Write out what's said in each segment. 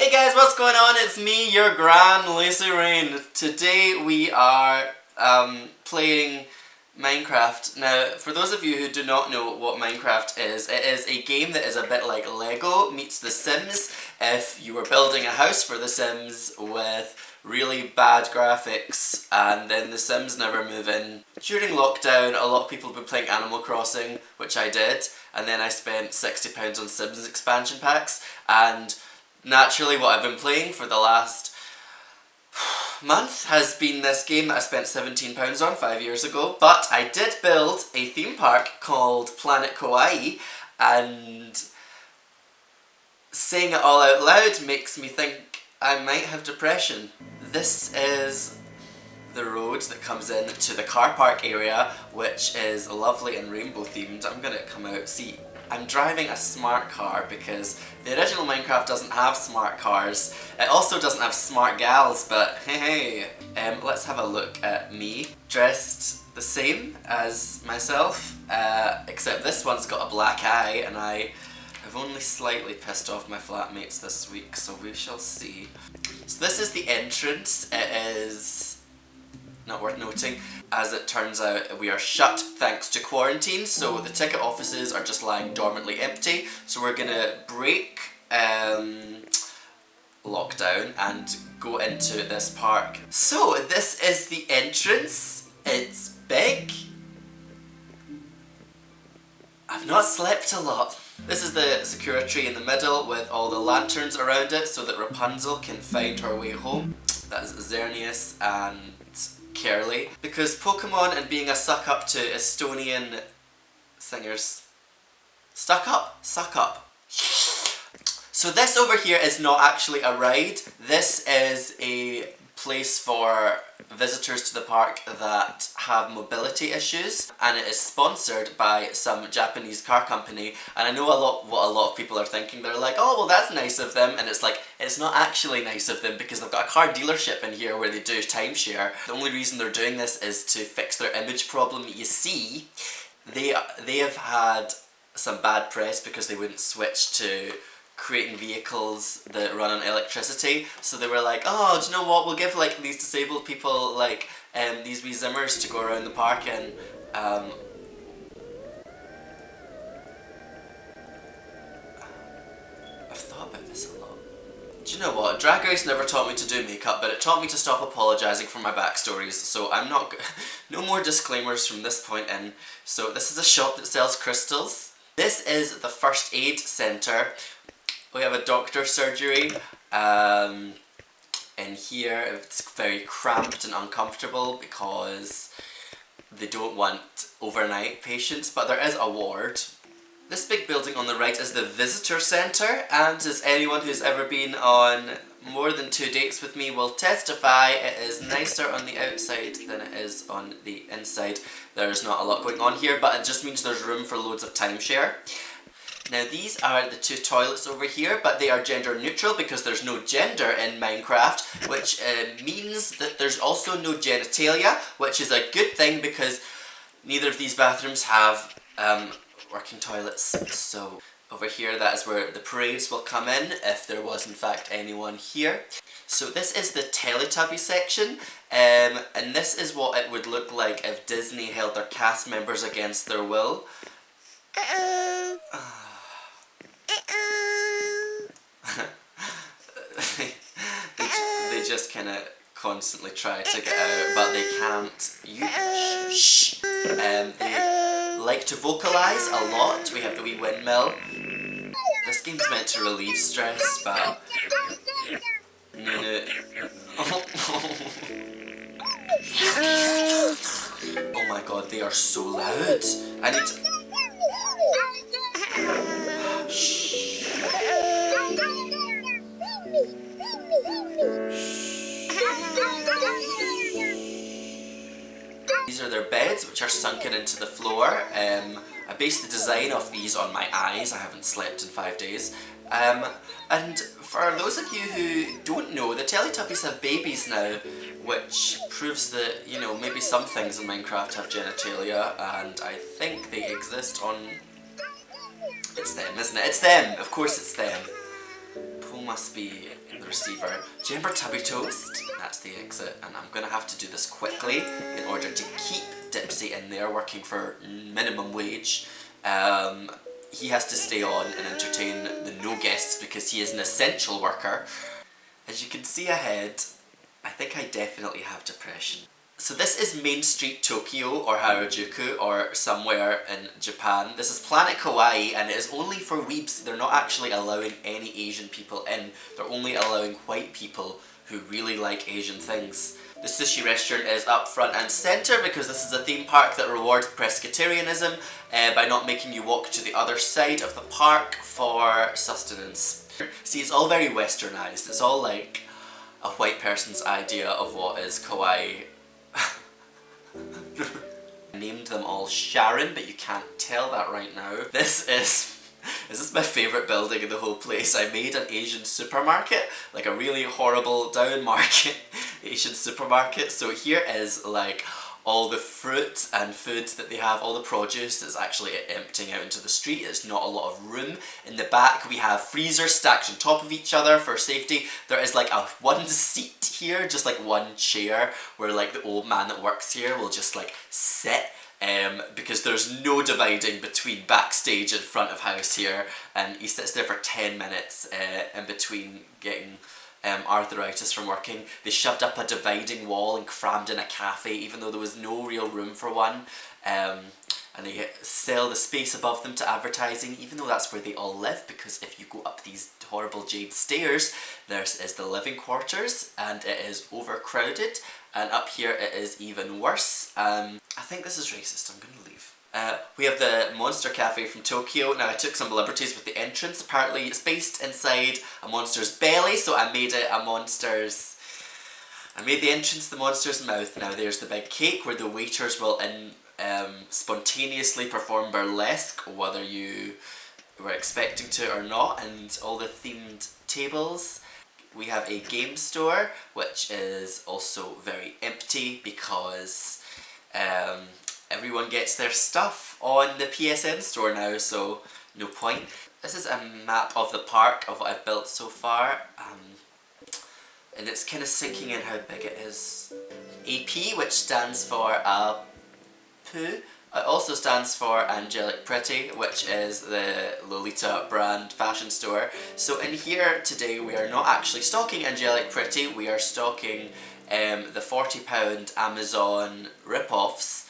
Hey guys, what's going on? It's me, your gran Lacy. Today we are playing Minecraft. Now, for those of you who do not know what Minecraft is, it is a game that is a bit like Lego meets The Sims. If you were building a house for The Sims with really bad graphics and then The Sims never move in. During lockdown, a lot of people have been playing Animal Crossing, which I did, and then I spent £60 on Sims expansion packs, and naturally what I've been playing for the last month has been this game that I spent £17 on 5 years ago. But I did build a theme park called Planet Kawaii, and saying it all out loud makes me think I might have depression. This is the road that comes in to the car park area, which is lovely and rainbow themed. I'm gonna come out. See, I'm driving a smart car because the original Minecraft doesn't have smart cars. It also doesn't have smart gals, but hey. Let's have a look at me. Dressed the same as myself, except this one's got a black eye, and I have only slightly pissed off my flatmates this week, so we shall see. So this is the entrance. It is not worth noting. As it turns out, we are shut thanks to quarantine, so the ticket offices are just lying dormantly empty. So we're gonna break lockdown and go into this park. So this is the entrance. It's big. I've not slept a lot. This is the Sakura tree in the middle with all the lanterns around it so that Rapunzel can find her way home. That is Xerneas and Curly. Because Pokemon and being a suck-up to Estonian singers. Stuck up? Suck up. So this over here is not actually a ride. This is a place for visitors to the park that have mobility issues, and it is sponsored by some Japanese car company. And I know what a lot of people are thinking. They're like, oh well, that's nice of them, and it's like, it's not actually nice of them because they've got a car dealership in here where they do timeshare. The only reason they're doing this is to fix their image problem. You see, they have had some bad press because they wouldn't switch to creating vehicles that run on electricity, so they were like, oh, do you know what, we'll give like these disabled people like these wee Zimmers to go around the park in. I've thought about this a lot. Do you know what, Drag Race never taught me to do makeup, but it taught me to stop apologising for my backstories, so I'm not no more disclaimers from this point in. So this is a shop that sells crystals. This is the first aid centre. We have a doctor's surgery. In here it's very cramped and uncomfortable because they don't want overnight patients, but there is a ward. This big building on the right is the visitor centre, and as anyone who's ever been on more than 2 dates with me will testify, it is nicer on the outside than it is on the inside. There's not a lot going on here, but it just means there's room for loads of timeshare. Now these are the two toilets over here, but they are gender neutral because there's no gender in Minecraft, which means that there's also no genitalia, which is a good thing because neither of these bathrooms have working toilets. So over here, that is where the parades will come in, if there was in fact anyone here. So this is the Teletubby section, and this is what it would look like if Disney held their cast members against their will. They just kind of constantly try to get out, but they can't. Shh. They like to vocalise a lot. We have the wee windmill. This game's meant to relieve stress, but no. Oh my god, they are so loud. I need to... These are their beds, which are sunken into the floor. I based the design of these on my eyes. I haven't slept in 5 days. And for those of you who don't know, the Teletubbies have babies now, which proves that, you know, maybe some things in Minecraft have genitalia, and I think they exist on... It's them, isn't it? It's them! Of course it's them. Pull my must be the receiver. Do you remember Tubby Toast? That's the exit, and I'm gonna have to do this quickly in order to keep Dipsy in there working for minimum wage. He has to stay on and entertain the no guests because he is an essential worker. As you can see ahead, I think I definitely have depression. So this is Main Street Tokyo or Harajuku or somewhere in Japan. This is Planet Kawaii and it is only for weebs. They're not actually allowing any Asian people in. They're only allowing white people who really like Asian things. The sushi restaurant is up front and centre because this is a theme park that rewards pescatarianism by not making you walk to the other side of the park for sustenance. See, it's all very westernized. It's all like a white person's idea of what is kawaii. I named them all Sharon, but you can't tell that right now. This is my favourite building in the whole place. I made an Asian supermarket, like a really horrible down market Asian supermarket. So here is like all the fruit and foods that they have, all the produce that's actually emptying out into the street. It's not a lot of room. In the back we have freezers stacked on top of each other for safety. There is like a one seat here, just like one chair, where like the old man that works here will just like sit. Because there's no dividing between backstage and front of house here, and he sits there for 10 minutes in between getting arthritis from working. They shoved up a dividing wall and crammed in a cafe even though there was no real room for one, and they sell the space above them to advertising even though that's where they all live, because if you go up these horrible jade stairs there is the living quarters and it is overcrowded, and up here it is even worse. I think this is racist, I'm gonna leave. We have the Monster Cafe from Tokyo. Now I took some liberties with the entrance. Apparently it's based inside a monster's belly, so I made it a monster's... I made the entrance the monster's mouth. Now there's the big cake where the waiters will spontaneously perform burlesque, whether you were expecting to or not, and all the themed tables. We have a game store, which is also very empty because everyone gets their stuff on the PSN store now, so no point. This is a map of the park of what I've built so far, and it's kind of sinking in how big it is. AP, which stands for Apu. It also stands for Angelic Pretty, which is the Lolita brand fashion store. So in here today we are not actually stocking Angelic Pretty, we are stocking the £40 Amazon rip-offs,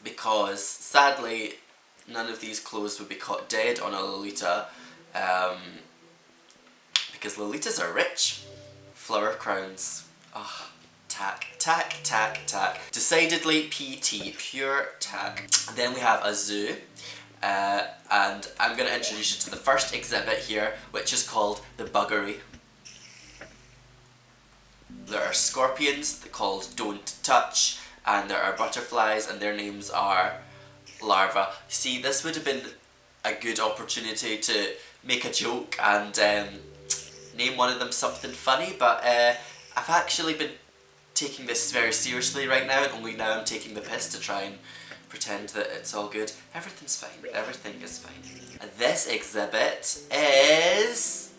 because sadly none of these clothes would be caught dead on a Lolita, because Lolitas are rich. Flower crowns. Oh. Tack, tack, tack, tack. Decidedly PT, pure tack. Then we have a zoo, and I'm going to introduce you to the first exhibit here, which is called the Buggery. There are scorpions called Don't Touch, and there are butterflies, and their names are Larva. See, this would have been a good opportunity to make a joke and name one of them something funny, but I've actually been taking this very seriously right now, and only now I'm taking the piss to try and pretend that it's all good. Everything's fine. Everything is fine. And this exhibit is...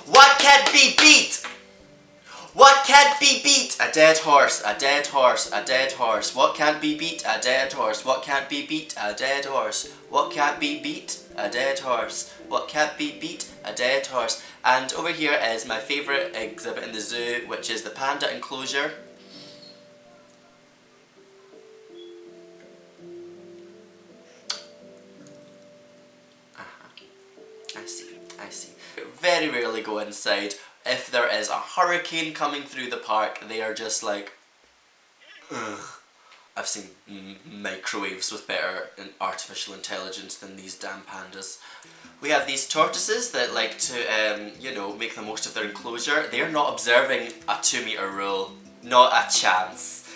What can't be beat? What can't be beat? A dead horse, a dead horse, a dead horse. What can't be beat? A dead horse. What can't be beat? A dead horse. What can't be beat? A dead horse. What can't be beat? A dead horse. And over here is my favourite exhibit in the zoo, which is the panda enclosure. I see. Very rarely go inside. If there is a hurricane coming through the park, they are just like, ugh. I've seen microwaves with better artificial intelligence than these damn pandas. We have these tortoises that like to, you know, make the most of their enclosure. They are not observing a 2-meter rule. Not a chance.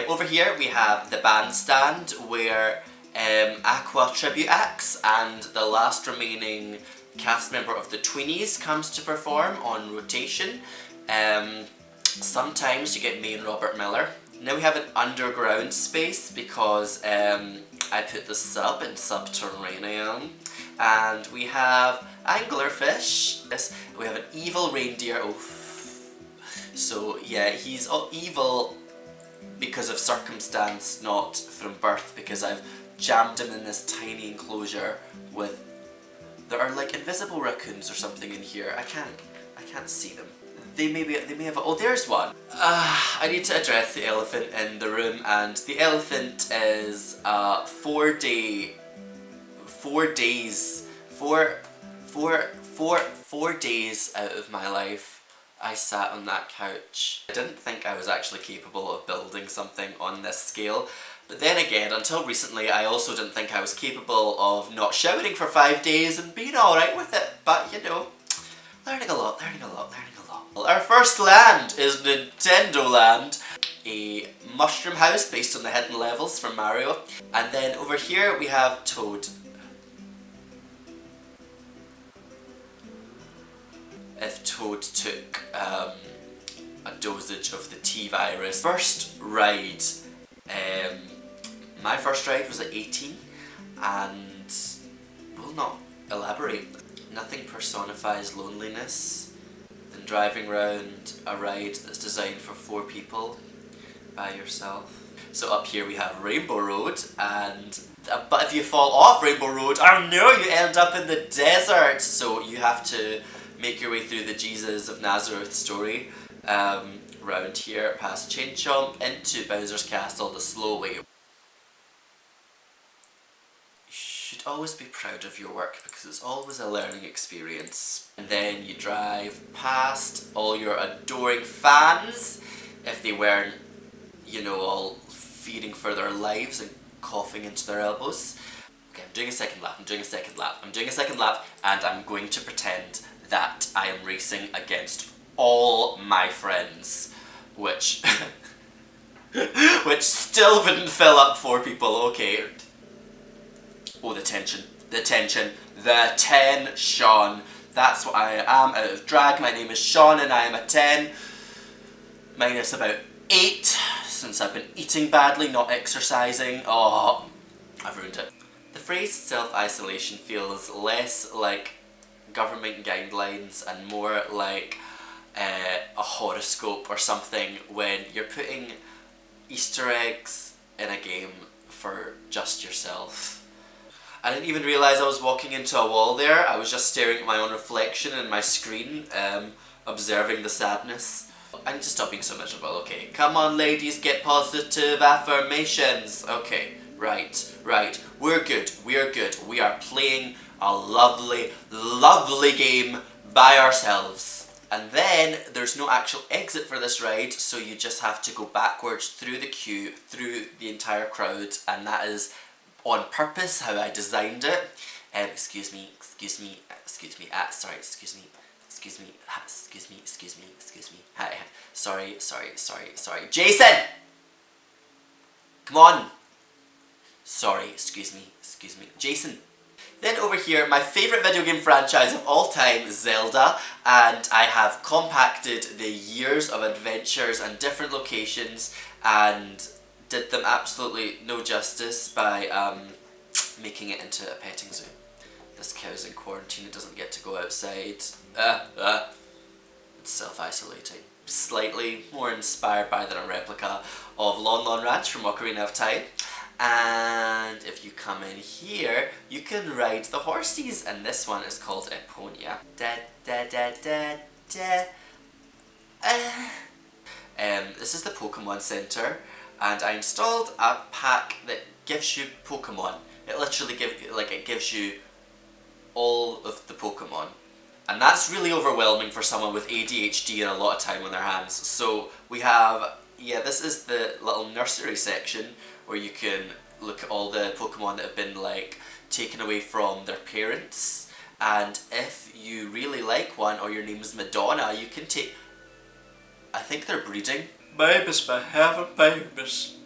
Over here we have the bandstand where Aqua tribute acts and the last remaining cast member of the Tweenies comes to perform on rotation. Sometimes you get me and Robert Miller. Now we have an underground space because I put the sub in Subterranean. And we have anglerfish. This, we have an evil reindeer. Oh, so yeah, he's evil because of circumstance, not from birth, because I've jammed him in this tiny enclosure with... There are like invisible raccoons or something in here. I can't see them. They may have... Oh, there's one. I need to address the elephant in the room, and the elephant is 4 days out of my life I sat on that couch. I didn't think I was actually capable of building something on this scale. But then again, until recently, I also didn't think I was capable of not shouting for 5 days and being alright with it. But, you know, learning a lot. Our first land is Nintendo Land, a mushroom house based on the hidden levels from Mario. And then over here we have Toad. If Toad took a dosage of the T-virus. First ride. My first ride was at 18, and will not elaborate. Nothing personifies loneliness than driving around a ride that's designed for 4 people by yourself. So up here we have Rainbow Road, and but if you fall off Rainbow Road, oh no, you end up in the desert. So you have to make your way through the Jesus of Nazareth story. Round here, past Chain Chomp, into Bowser's Castle the slow way. You should always be proud of your work because it's always a learning experience. And then you drive past all your adoring fans, if they weren't, you know, all feeding for their lives and coughing into their elbows. Okay, I'm doing a second lap, and I'm going to pretend that I am racing against all my friends, which still wouldn't fill up 4 people. Okay. Oh, the tension. Sean. That's what I am out of drag. My name is Sean and I am a 10. Minus about 8 since I've been eating badly, not exercising. Oh, I've ruined it. The phrase self-isolation feels less like government guidelines and more like a horoscope or something when you're putting Easter eggs in a game for just yourself. I didn't even realise I was walking into a wall there. I was just staring at my own reflection in my screen, observing the sadness. I need to stop being so miserable, okay. Come on ladies, get positive affirmations. Okay, right. We're good. We are playing a lovely, lovely game by ourselves. And then there's no actual exit for this ride, so you just have to go backwards through the queue, through the entire crowd, and that is on purpose how I designed it. Excuse me. Hi. Sorry. Jason! Come on! Sorry, excuse me. Jason. Then over here, my favourite video game franchise of all time, Zelda, and I have compacted the years of adventures and different locations and did them absolutely no justice by making it into a petting zoo. This cow's in quarantine, it doesn't get to go outside. It's self-isolating. Slightly more inspired by than a replica of Lon Lon Ranch from Ocarina of Time. And if you come in here, you can ride the horses, and this one is called Eponia. This is the Pokemon Center, and I installed a pack that gives you Pokemon. It literally gives you all of the Pokemon. And that's really overwhelming for someone with ADHD and a lot of time on their hands. So we have, this is the little nursery section where you can look at all the Pokemon that have been taken away from their parents. And if you really like one, or your name's Madonna, you can take... I think they're breeding. Babies by having babies.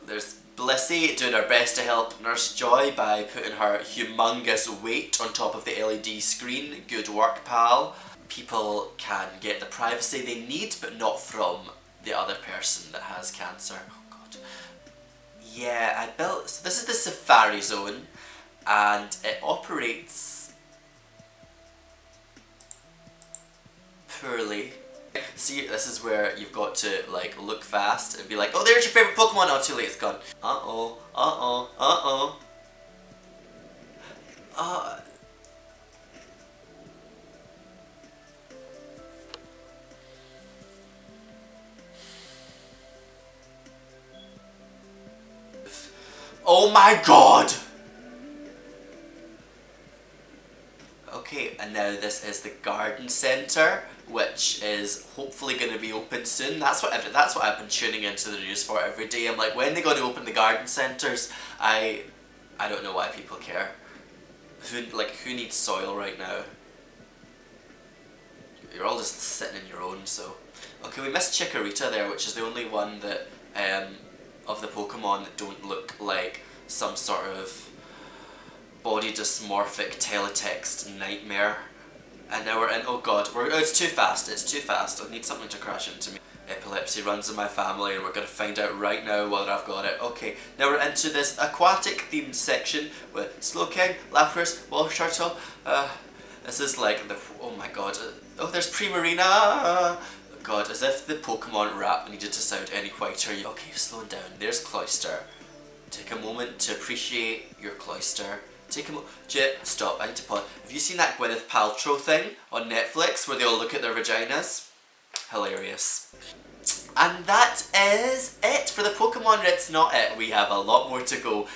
There's Lacy doing her best to help Nurse Joy by putting her humongous weight on top of the LED screen. Good work, pal. People can get the privacy they need, but not from the other person that has cancer. Oh god. Yeah, I built... So this is the Safari Zone, and it operates poorly. See, this is where you've got to like look fast and be like, oh, there's your favorite Pokemon. Oh, too late, it's gone. Uh-oh, uh-oh, uh-oh. Oh my god! Okay, and now this is the garden centre, which is hopefully going to be open soon. That's what I've been tuning into the news for every day. I'm like, when are they going to open the garden centres? I don't know why people care. Who needs soil right now? You're all just sitting in your own, so. Okay, we missed Chikorita there, which is the only one that, of the Pokemon that don't look like some sort of body dysmorphic teletext nightmare. And now we're in, oh god, it's too fast, I need something to crash into me. Epilepsy runs in my family and we're going to find out right now whether I've got it. Okay, now we're into this aquatic themed section with Slowking, Lapras, Water Turtle. This is like the, oh my god, oh there's Primarina! God, as if the Pokemon rap needed to sound any whiter. Okay, slowing down, there's Cloyster. Take a moment to appreciate your Cloyster. Take a moment. Stop, I need to pause. Have you seen that Gwyneth Paltrow thing on Netflix where they all look at their vaginas? Hilarious. And that is it for the Pokemon. It's not it. We have a lot more to go.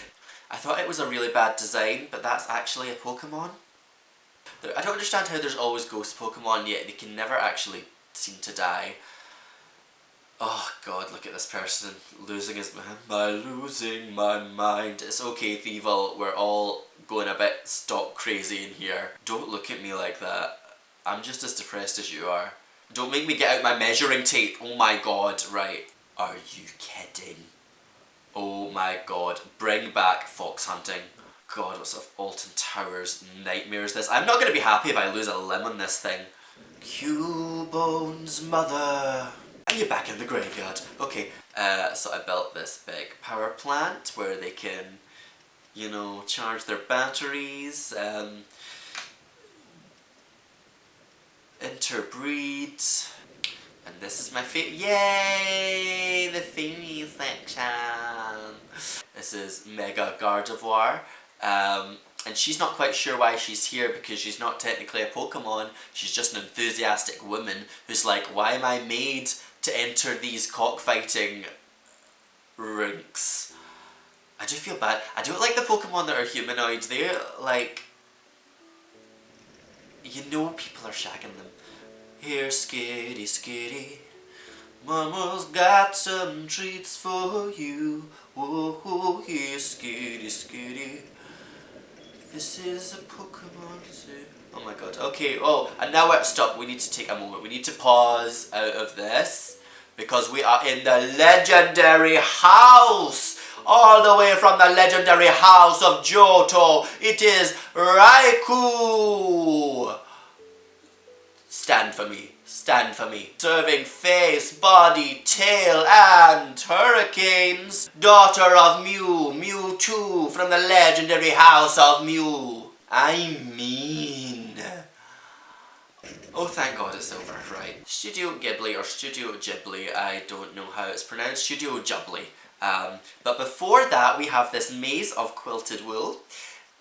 I thought it was a really bad design, but that's actually a Pokemon. I don't understand how there's always ghost Pokemon, yet they can never actually seem to die. Oh god, look at this person losing his mind. Am I losing my mind? It's okay, Thievel, we're all going a bit stock crazy in here. Don't look at me like that. I'm just as depressed as you are. Don't make me get out my measuring tape. Oh my god, right. Are you kidding? Oh my god. Bring back fox hunting. God, what sort of Alton Towers nightmare is this? I'm not going to be happy if I lose a limb on this thing. Cubone's mother. And you're back in the graveyard. Okay, so I built this big power plant where they can, you know, charge their batteries, interbreed, and this is my yay, the fairy section. This is Mega Gardevoir, and she's not quite sure why she's here because she's not technically a Pokemon, she's just an enthusiastic woman who's like, why am I made to enter these cockfighting rinks? I do feel bad. I don't like the Pokemon that are humanoid. They're like, you know, people are shagging them. Here, skitty, skitty, Mama's got some treats for you. Whoa, here, skitty, skitty. This is a Pokemon zoo. Oh my god. Okay, oh, and now stop. We need to take a moment. We need to pause out of this because we are in the legendary house. All the way from the legendary house of Johto. It is Raikou. Stand for me. Stand for me. Serving face, body, tail, and hurricanes. Daughter of Mew, Mewtwo from the legendary house of Mew. I mean. Oh, thank God it's over, right. Studio Ghibli or Studio Ghibli, I don't know how it's pronounced. Studio Ghibli. But before that, we have this maze of quilted wool.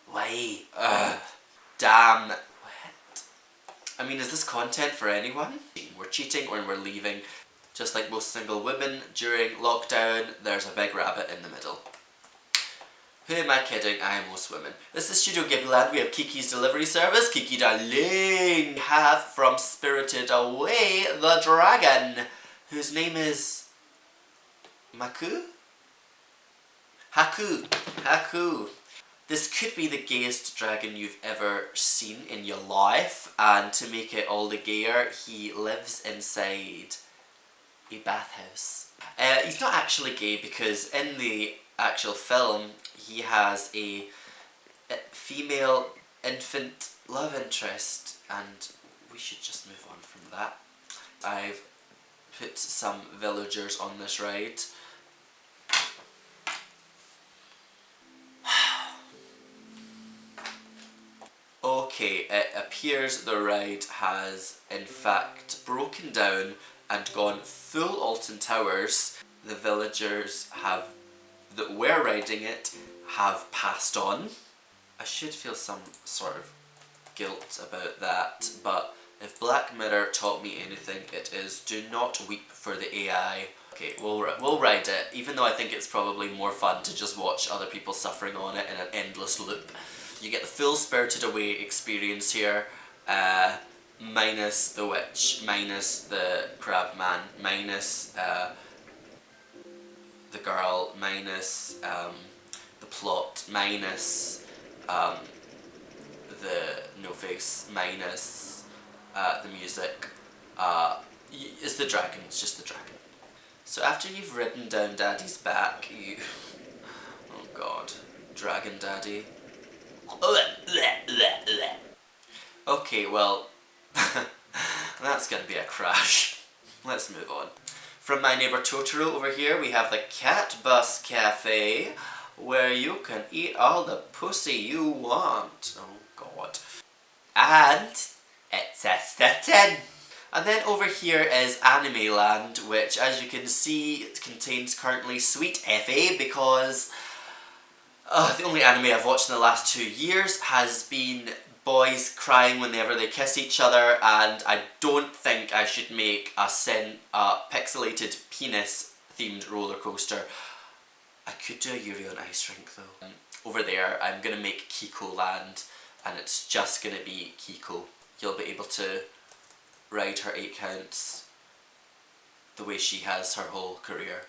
Why? Damn. I mean, is this content for anyone? We're cheating or we're leaving. Just like most single women during lockdown, there's a big rabbit in the middle. Who am I kidding? I am most women. This is Studio Ghibli Land. We have Kiki's delivery service. Kiki darling. We have from Spirited Away the dragon, whose name is Maku? Haku. This could be the gayest dragon you've ever seen in your life, and to make it all the gayer, he lives inside a bathhouse. He's not actually gay because in the actual film, he has a female infant love interest, and we should just move on from that. I've put some villagers on this ride. Okay, it appears the ride has in fact broken down and gone full Alton Towers. The villagers that were riding it have passed on. I should feel some sort of guilt about that, but if Black Mirror taught me anything, it is do not weep for the AI. Okay, we'll ride it, even though I think it's probably more fun to just watch other people suffering on it in an endless loop. You get the full Spirited Away experience here, minus the witch, minus the crab man, minus the girl, minus the plot, minus the no face, minus the music. It's the dragon, it's just the dragon. So after you've ridden down Daddy's back, you... Oh god, Dragon Daddy. Okay, well, that's gonna be a crash. Let's move on. From My Neighbor Totoro over here, we have the Cat Bus Cafe, where you can eat all the pussy you want. Oh god. And it's a sit-in. And then over here is Anime Land, which as you can see contains currently Sweet FA, because the only anime I've watched in the last 2 years has been boys crying whenever they kiss each other, and I don't think I should make a pixelated penis themed roller coaster. I could do a Yuri on Ice Rink though. Over there I'm gonna make Kiko Land, and it's just gonna be Kiko. You'll be able to ride her 8 counts the way she has her whole career.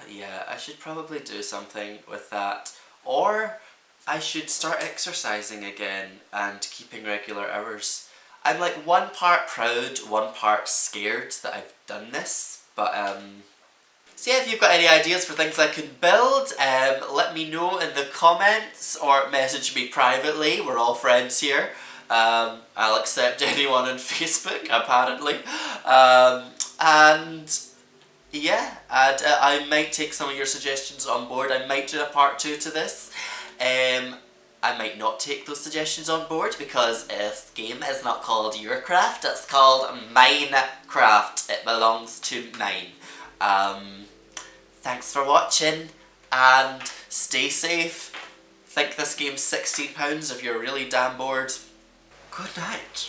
Yeah, I should probably do something with that. Or I should start exercising again and keeping regular hours. I'm like one part proud, one part scared that I've done this, but so yeah, if you've got any ideas for things I can build, let me know in the comments or message me privately. We're all friends here. I'll accept anyone on Facebook, apparently. And yeah, and I might take some of your suggestions on board. I might do a part 2 to this. I might not take those suggestions on board because this game is not called Your Craft, it's called Minecraft. It belongs to mine. Thanks for watching and stay safe. Think this game's £16 if you're really damn bored. Good night.